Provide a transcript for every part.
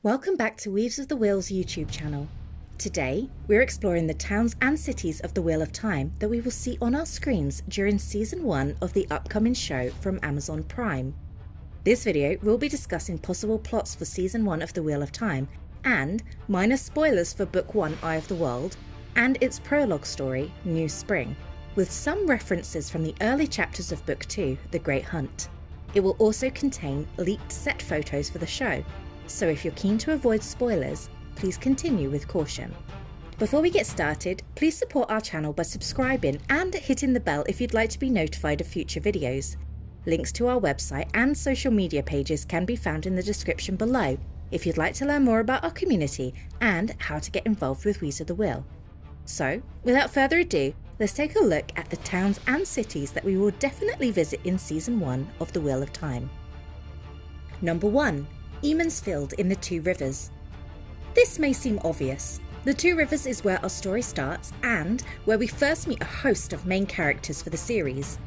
Welcome back to Weaves of the Wheel's YouTube channel. Today, we're exploring the towns and cities of the Wheel of Time that we will see on our screens during Season 1 of the upcoming show from Amazon Prime. This video will be discussing possible plots for Season 1 of the Wheel of Time and minor spoilers for Book 1 Eye of the World and its prologue story, New Spring, with some references from the early chapters of Book 2, The Great Hunt. It will also contain leaked set photos for the show, so if you're keen to avoid spoilers, please continue with caution. Before we get started, please support our channel by subscribing and hitting the bell if you'd like to be notified of future videos. Links to our website and social media pages can be found in the description below if you'd like to learn more about our community and how to get involved with Weaves of the Wheel. So, without further ado, let's take a look at the towns and cities that we will definitely visit in Season 1 of the Wheel of Time. Number 1. Emansfield in the Two Rivers. This may seem obvious. The Two Rivers is where our story starts and where we first meet a host of main characters for the series.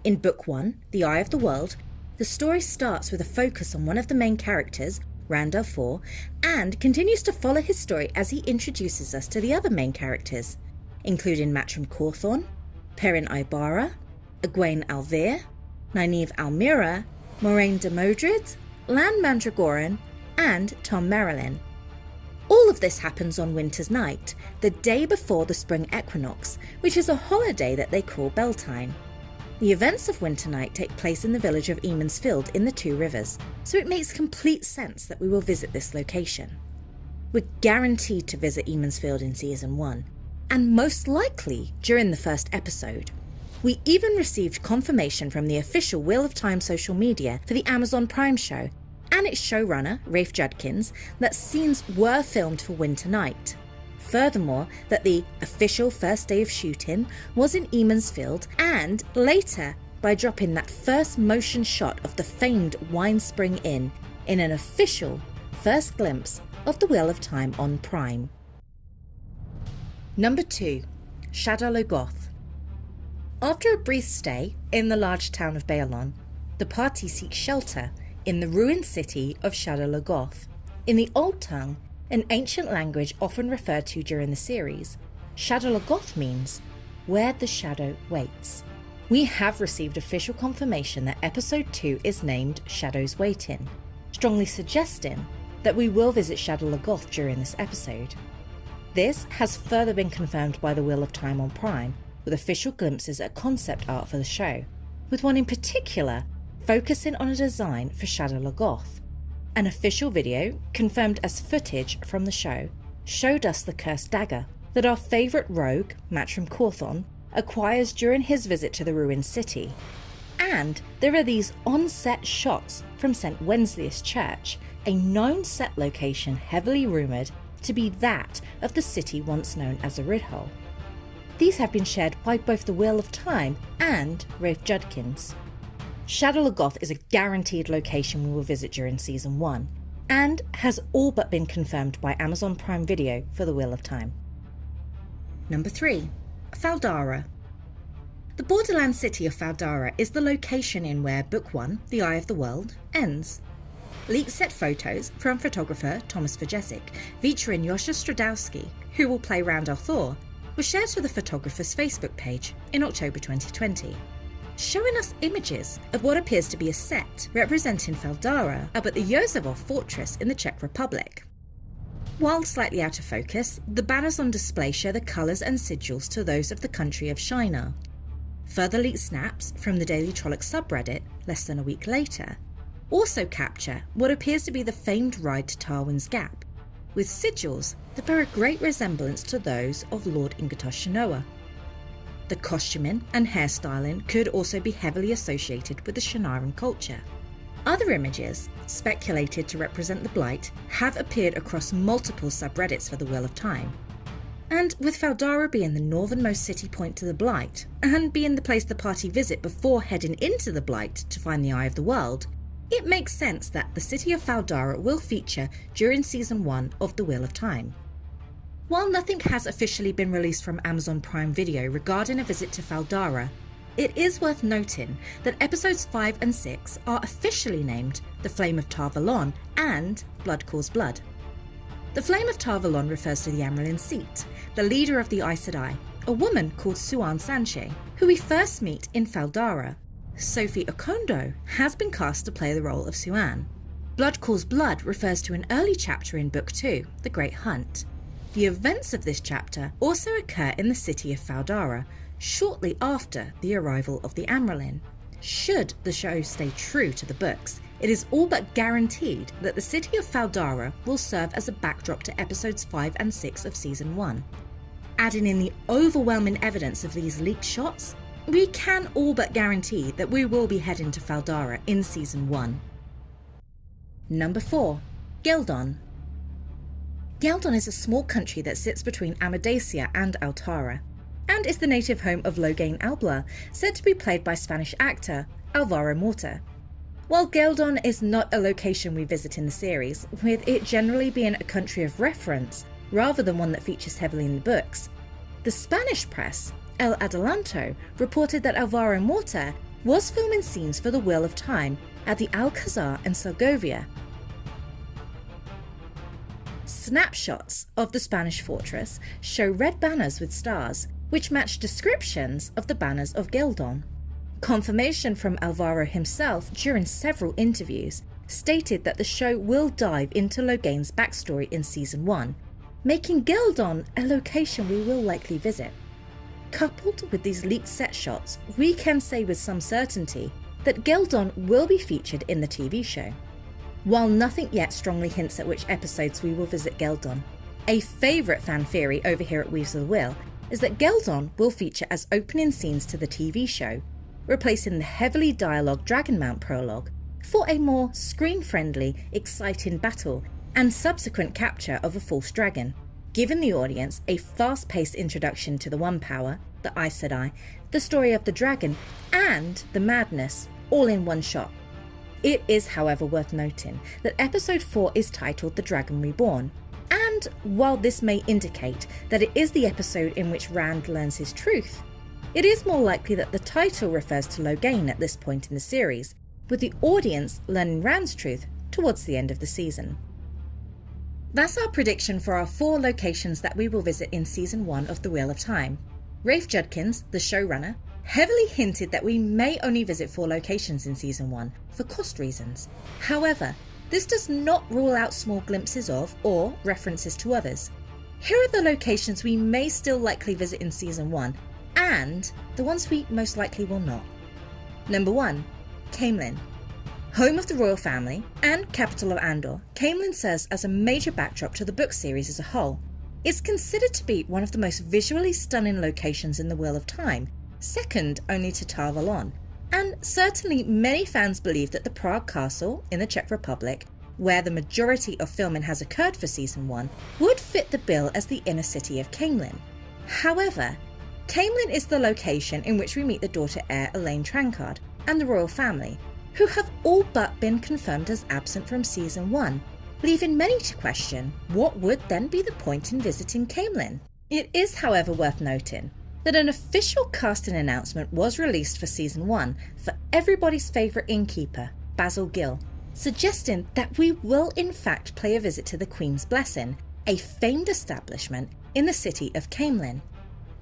In Book 1, The Eye of the World, the story starts with a focus on one of the main characters, Randall 4, and continues to follow his story as he introduces us to the other main characters, including Matrim Cawthorn, Perrin Ibarra, Egwene Alvear, Nynaeve Almira, Moraine de Modred, Lan Mandragoran, and Tom Merrilin. All of this happens on Winter's Night, the day before the spring equinox, which is a holiday that they call Beltane. The events of Winter Night take place in the village of Emansfield in the Two Rivers, so it makes complete sense that we will visit this location. We're guaranteed to visit Emansfield in Season 1, and most likely during the first episode. We even received confirmation from the official Wheel of Time social media for the Amazon Prime show and its showrunner, Rafe Judkins, that scenes were filmed for Winter Night. Furthermore, that the official first day of shooting was in Emansfield, and later by dropping that first motion shot of the famed Wine Spring Inn in an official first glimpse of the Wheel of Time on Prime. Number 2. Shadowlo Goth. After a brief stay in the large town of Balan, the party seeks shelter in the ruined city of Shadowlo Goth. In the Old Tongue, an ancient language often referred to during the series, Shadowlo Goth means where the shadow waits. We have received official confirmation that episode 2 is named Shadows Waiting, strongly suggesting that we will visit Shadowlo Goth during this episode. This has further been confirmed by the Wheel of Time on Prime, with official glimpses at concept art for the show, with one in particular focusing on a design for Shadowlo Goth. An official video, confirmed as footage from the show, showed us the cursed dagger that our favourite rogue, Matrim Cawthorn, acquires during his visit to the ruined city. And there are these on-set shots from St. Wenceslas Church, a known set location heavily rumoured to be that of the city once known as Aridhol. These have been shared by both the Wheel of Time and Rafe Judkins. Shadowlo Goth is a guaranteed location we will visit during Season 1, and has all but been confirmed by Amazon Prime Video for the Wheel of Time. Number 3. Faldarra. The borderland city of Faldarra is the location in where Book 1, The Eye of the World, ends. Leaked set photos from photographer Thomas Vajesic, featuring Josha Stradowski, who will play Randall Thor, were shared to the photographer's Facebook page in October 2020, showing us images of what appears to be a set representing Faldarra up at the Josefov fortress in the Czech Republic. While slightly out of focus, the banners on display show the colours and sigils to those of the country of Shinar. Further leaked snaps from the Daily Trolloc subreddit, less than a week later, also capture what appears to be the famed ride to Tarwin's Gap, with sigils that bear a great resemblance to those of Lord Ingatosh Shinoa. The costuming and hairstyling could also be heavily associated with the Shanaran culture. Other images, speculated to represent the Blight, have appeared across multiple subreddits for the Wheel of Time. And with Faldarra being the northernmost city point to the Blight, and being the place the party visit before heading into the Blight to find the Eye of the World, it makes sense that the city of Faldarra will feature during Season 1 of the Wheel of Time. While nothing has officially been released from Amazon Prime Video regarding a visit to Faldarra, it is worth noting that episodes 5 and 6 are officially named The Flame of Tarvalon and Blood Calls Blood. The Flame of Tarvalon refers to the Amyrlin seat, the leader of the Aes Sedai, a woman called Siuan Sanche, who we first meet in Faldarra. Sophie Okondo has been cast to play the role of Siuan. Blood Calls Blood refers to an early chapter in Book 2, The Great Hunt. The events of this chapter also occur in the city of Faldarra, shortly after the arrival of the Amyrlin. Should the show stay true to the books, it is all but guaranteed that the city of Faldarra will serve as a backdrop to episodes 5 and 6 of Season 1. Adding in the overwhelming evidence of these leaked shots, we can all but guarantee that we will be heading to Faldarra in Season 1. Number 4. Gildon. Gildon is a small country that sits between Amadacia and Altara, and is the native home of Loghain Albla, said to be played by Spanish actor Alvaro Morta. While Gildon is not a location we visit in the series, with it generally being a country of reference rather than one that features heavily in the books, the Spanish press, El Adelanto, reported that Alvaro Morta was filming scenes for The Wheel of Time at the Alcazar in Segovia. Snapshots of the Spanish fortress show red banners with stars, which match descriptions of the banners of Gildon. Confirmation from Alvaro himself during several interviews stated that the show will dive into Loghain's backstory in Season 1, making Gildon a location we will likely visit. Coupled with these leaked set shots, we can say with some certainty that Gildon will be featured in the TV show. While nothing yet strongly hints at which episodes we will visit Gildon, a favourite fan theory over here at Weaves of the Wheel is that Gildon will feature as opening scenes to the TV show, replacing the heavily dialogued Dragonmount prologue for a more screen-friendly, exciting battle and subsequent capture of a false dragon, giving the audience a fast-paced introduction to the One Power, the Aes Sedai, the story of the dragon, and the madness, all in one shot. It is, however, worth noting that Episode 4 is titled The Dragon Reborn, and while this may indicate that it is the episode in which Rand learns his truth, it is more likely that the title refers to Loghain at this point in the series, with the audience learning Rand's truth towards the end of the season. That's our prediction for our 4 locations that we will visit in Season 1 of The Wheel of Time. Rafe Judkins, the showrunner, heavily hinted that we may only visit 4 locations in Season 1 for cost reasons. However, this does not rule out small glimpses of or references to others. Here are the locations we may still likely visit in Season 1 and the ones we most likely will not. Number 1. Caemlyn. Home of the royal family and capital of Andor, Caemlyn serves as a major backdrop to the book series as a whole. It's considered to be one of the most visually stunning locations in the Wheel of Time, second only to Tarvalon, and certainly many fans believe that the Prague Castle in the Czech Republic, where the majority of filming has occurred for Season 1, would fit the bill as the inner city of Caemlyn. However, Caemlyn is the location in which we meet the daughter heir Elaine Trancard and the royal family, who have all but been confirmed as absent from Season 1, leaving many to question what would then be the point in visiting Caemlyn. It is, however, worth noting that an official casting announcement was released for Season 1 for everybody's favourite innkeeper, Basil Gill, suggesting that we will in fact pay a visit to the Queen's Blessing, a famed establishment in the city of Caemlyn.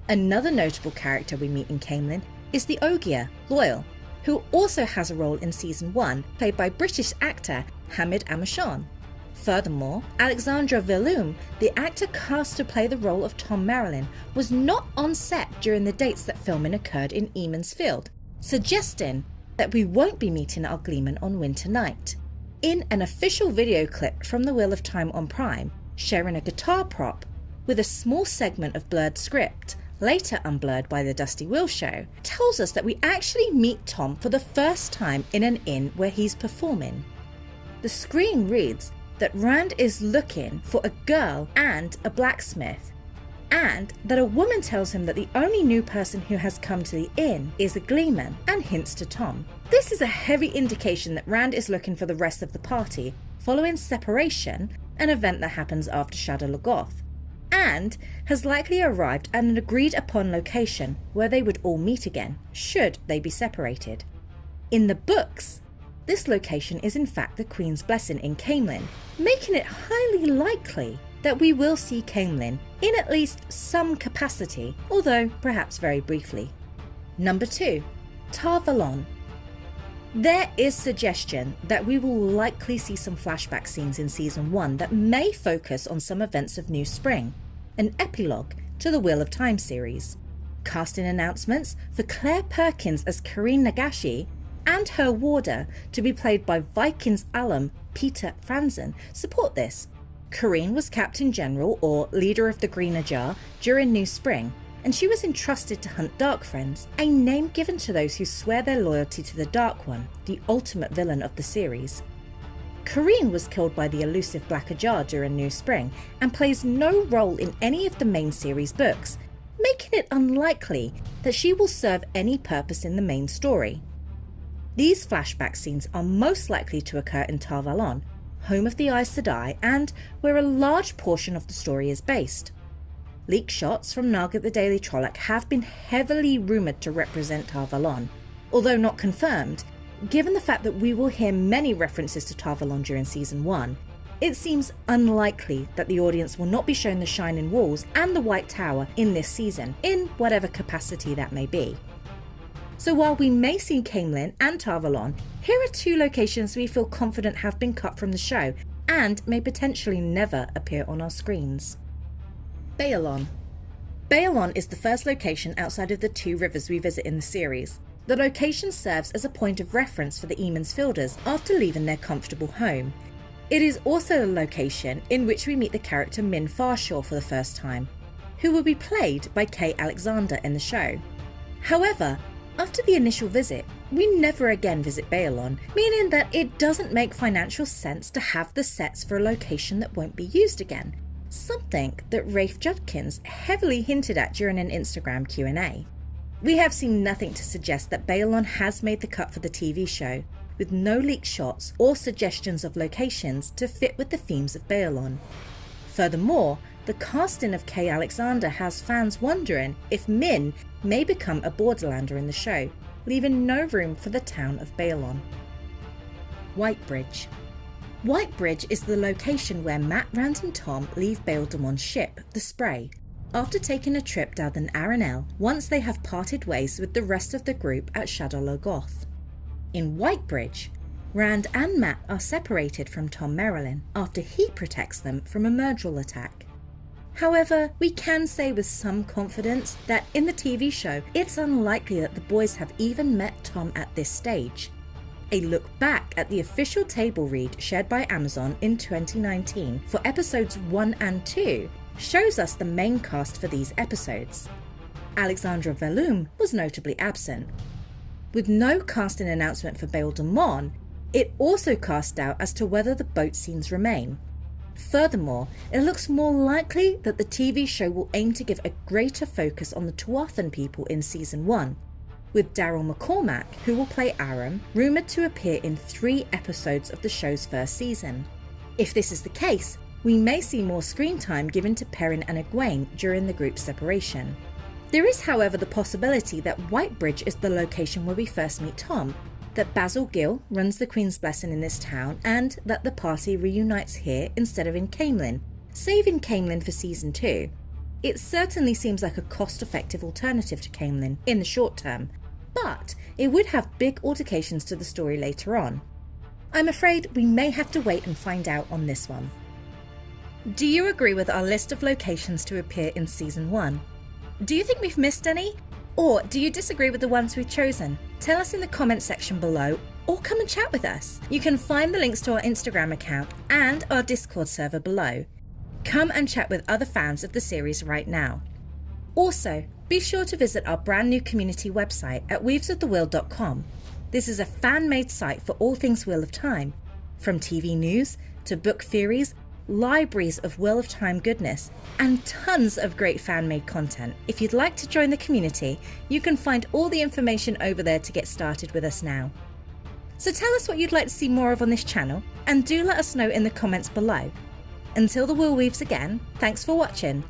Another notable character we meet in Caemlyn is the Ogier, Loyal, who also has a role in Season 1, played by British actor Hamid Amishon. Furthermore, Alexandra Veloum, the actor cast to play the role of Tom Merrilin, was not on set during the dates that filming occurred in Eamon's Field, suggesting that we won't be meeting our Gleeman on Winter Night. In an official video clip from The Wheel of Time on Prime, sharing a guitar prop with a small segment of blurred script, later unblurred by the Dusty Wheel show, tells us that we actually meet Tom for the first time in an inn where he's performing. The screen reads that Rand is looking for a girl and a blacksmith, and that a woman tells him that the only new person who has come to the inn is a Gleeman, and hints to Tom. This is a heavy indication that Rand is looking for the rest of the party following separation, an event that happens after Shadow Logoth, and has likely arrived at an agreed upon location where they would all meet again, should they be separated. In the books, this location is in fact the Queen's Blessing in Caemlyn, making it highly likely that we will see Caemlyn in at least some capacity, although perhaps very briefly. Number 2. Tarvalon. There is suggestion that we will likely see some flashback scenes in Season 1 that may focus on some events of New Spring, an epilogue to the Wheel of Time series. Casting announcements for Claire Perkins as Karine Nagashi and her warder to be played by Vikings alum Peter Franzen support this. Karine was Captain General or leader of the Green Ajar during New Spring, and she was entrusted to hunt Dark Friends, a name given to those who swear their loyalty to the Dark One, the ultimate villain of the series. Karine was killed by the elusive Black Ajar during New Spring and plays no role in any of the main series books, making it unlikely that she will serve any purpose in the main story. These flashback scenes are most likely to occur in Tarvalon, home of the Aes Sedai, and where a large portion of the story is based. Leaked shots from Nargit the Daily Trolloc have been heavily rumoured to represent Tarvalon, although not confirmed. Given the fact that we will hear many references to Tarvalon during Season 1, it seems unlikely that the audience will not be shown the Shining Walls and the White Tower in this season, in whatever capacity that may be. So while we may see Caemlyn and Tarvalon, here are 2 locations we feel confident have been cut from the show and may potentially never appear on our screens. Balan. Balan is the first location outside of the 2 rivers we visit in the series. The location serves as a point of reference for the Emond's Fielders after leaving their comfortable home. It is also the location in which we meet the character Min Farshaw for the first time, who will be played by Kay Alexander in the show. However, after the initial visit, we never again visit Balan, meaning that it doesn't make financial sense to have the sets for a location that won't be used again, something that Rafe Judkins heavily hinted at during an Instagram Q&A. We have seen nothing to suggest that Balan has made the cut for the TV show, with no leaked shots or suggestions of locations to fit with the themes of Balan. Furthermore, the casting of Kay Alexander has fans wondering if Min may become a Borderlander in the show, leaving no room for the town of Balan. Whitebridge. Whitebridge is the location where Matt, Rand and Tom leave Bail Damon's ship, the Spray, after taking a trip down an Aranel once they have parted ways with the rest of the group at Shadowlo Goth. In Whitebridge, Rand and Matt are separated from Tom Merrilin after he protects them from a Myrddraal attack. However, we can say with some confidence that in the TV show, it's unlikely that the boys have even met Tom at this stage. A look back at the official table read shared by Amazon in 2019 for episodes 1 and 2 shows us the main cast for these episodes. Alexandra Veloum was notably absent. With no casting announcement for Bail Damon, it also cast doubt as to whether the boat scenes remain. Furthermore, it looks more likely that the TV show will aim to give a greater focus on the Tuathan people in Season 1, with Daryl McCormack, who will play Aram, rumoured to appear in 3 episodes of the show's first season. If this is the case, we may see more screen time given to Perrin and Egwene during the group's separation. There is, however, the possibility that Whitebridge is the location where we first meet Tom, that Basil Gill runs the Queen's Blessing in this town, and that the party reunites here instead of in Caemlyn, saving Caemlyn for Season 2. It certainly seems like a cost-effective alternative to Caemlyn in the short term, but it would have big altercations to the story later on. I'm afraid we may have to wait and find out on this one. Do you agree with our list of locations to appear in Season 1? Do you think we've missed any? Or do you disagree with the ones we've chosen? Tell us in the comments section below, or come and chat with us. You can find the links to our Instagram account and our Discord server below. Come and chat with other fans of the series right now. Also, be sure to visit our brand new community website at weavesofthewheel.com. This is a fan-made site for all things Wheel of Time, from TV news to book theories, libraries of Wheel of Time goodness, and tons of great fan-made content. If you'd like to join the community, you can find all the information over there to get started with us now. So tell us what you'd like to see more of on this channel, and do let us know in the comments below. Until the wheel weaves again, thanks for watching.